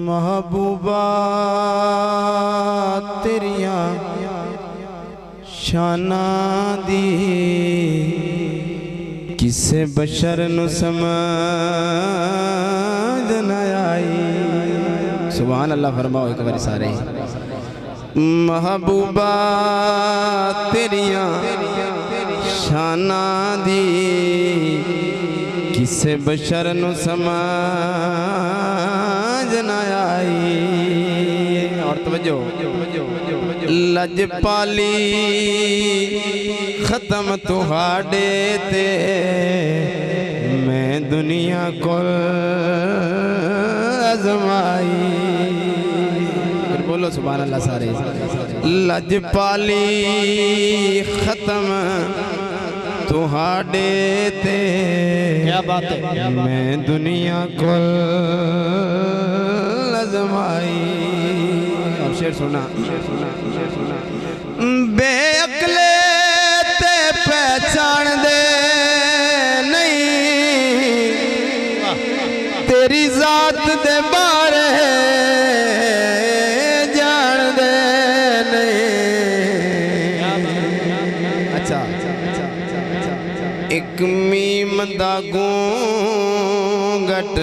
महबूबा तेरिया शाना दी किसे बशर नु समझ न आई। सुभान अल्लाह फरमाओ एक बार सारे। महबूबा तेरिया शाना दी किसे बशर नु समझ न आई। और तवज्जो लजपाली खत्म तुहाडे ते मैं दुनिया को आजमाई। फिर बोलो सुभान अल्लाह सारे। लजपाली खत्म तुहाडे ते क्या बात है मैं दुनिया को आजमाई। अब शेर सुना बेअक्ले ते पहचान दे नहीं तेरी जात दे बारे जान दे नहीं। अच्छा एक मीम दा गूंगट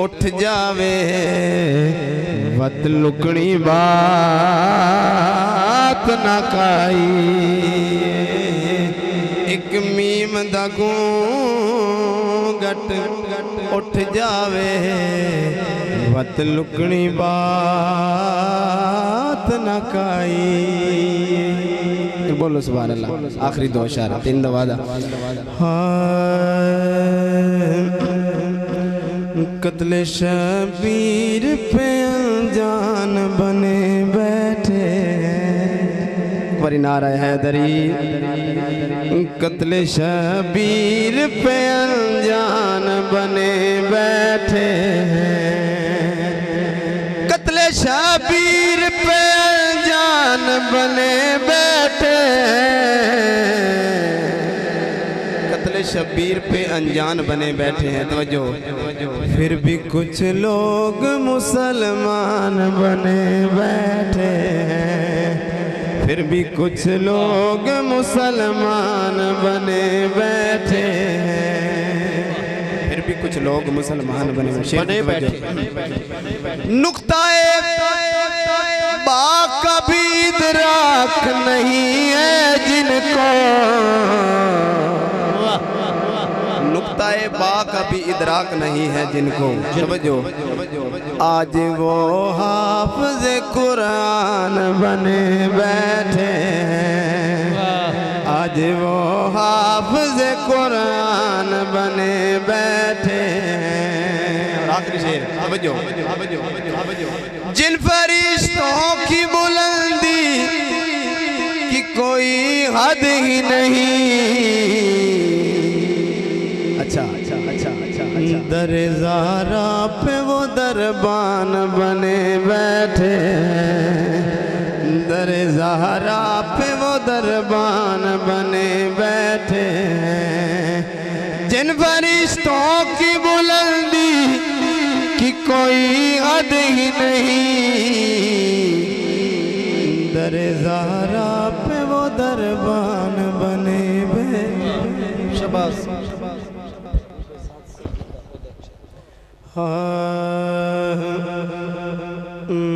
उठ जावे वत लुकनी बात ना काई। एक मीम दा गूंगट उठ जावे वत लुकनी बात ना काई। बोलो सुभान अल्लाह। आखिरी दो अशार 3 दफा कत्ले शबीर पे अनजान बने बैठे। बड़ी नारा हैदरी। कत्ले शबीर पे अनजान बने बैठे कत्ले शबीर पे अनजान बने बैठे। शबीर पे अनजान बने बैठे हैं। तवज्जो फिर भी कुछ लोग मुसलमान बने बैठे हैं। फिर भी कुछ लोग मुसलमान बने बैठे हैं। फिर भी कुछ लोग मुसलमान बने बैठे। नुक्ताए बाक कभी इदराक नहीं है जिनको नुक्ताए बा का भी इदराक नहीं है जिनको। समझो आज वो हाफ़िज़ कुरान बने बैठे हैं। आज वो हाफ़िज़ कुरान बने बैठे हैं। आखिरी शेर समझो जिन फरिश्तों की बुलंदी की कोई हद ही नहीं। दर ज़हरा पे वो दरबान बने बैठे हैं। दर ज़हरा पे वो दरबान बने बैठे हैं। जिन फरिश्तों की बुलंदी की कोई हद ही नहीं। दर ज़हरा पे वो दरबान बने बैठे। शाबाश।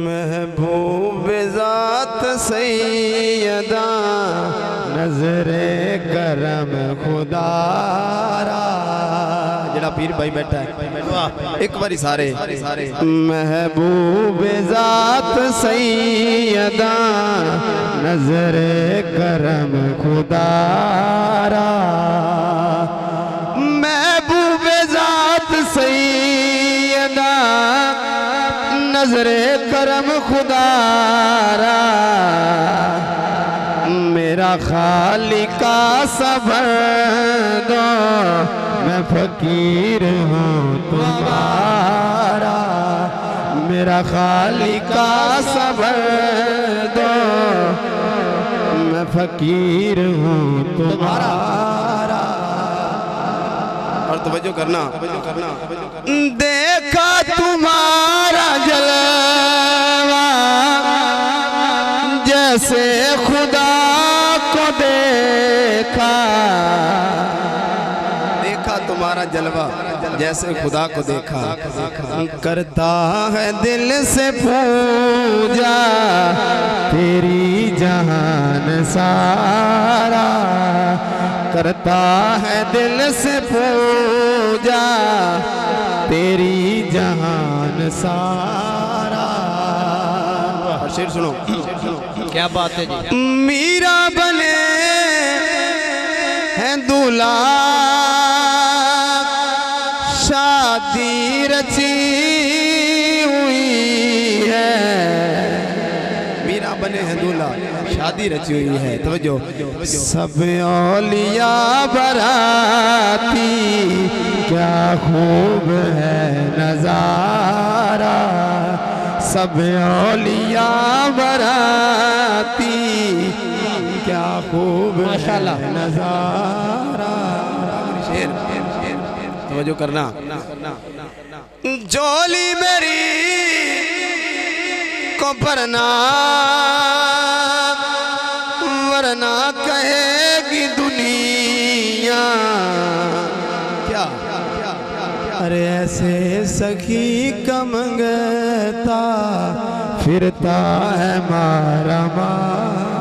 महबूब ज़ात सैयदा नज़रे करम खुदारा। जड़ा पीर भाई बैठा है एक बारी सारे। महबूब ज़ात सैयदा नज़रे करम खुदारा। महबूब ज़ात सैयदा नज़रे करम खुदारा। मेरा खालिका सबर दो मैं फकीर हूँ तुम्हारा। मेरा खालिका सबर दो मैं फकीर हूँ तुम्हारा। और तवज्जो करना, देखा तुम्हारा जलवा जैसे खुदा को देखा, देखा तुम्हारा जलवा जैसे खुदा को देखा, करता है दिल से पूजा तेरी जहान सारा, करता है दिल से पूजा तेरी जहान सारा। शेर सुनो, क्या बात है जी। मीरा बने हैं दूल्हा, शादी रची हुई है, मीरा बने हैं दूल्हा शादी रची हुई है। तवज्जो, सब औलिया बराती क्या खूब है नजारा, सब औलिया बराती क्या खूब माशाअल्लाह नजारा। शेर तवज्जो करना, जोली मेरी को परना वरना कहेगी दुनिया, क्या अरे ऐसे सखी का मंगता फिरता है मारा मार।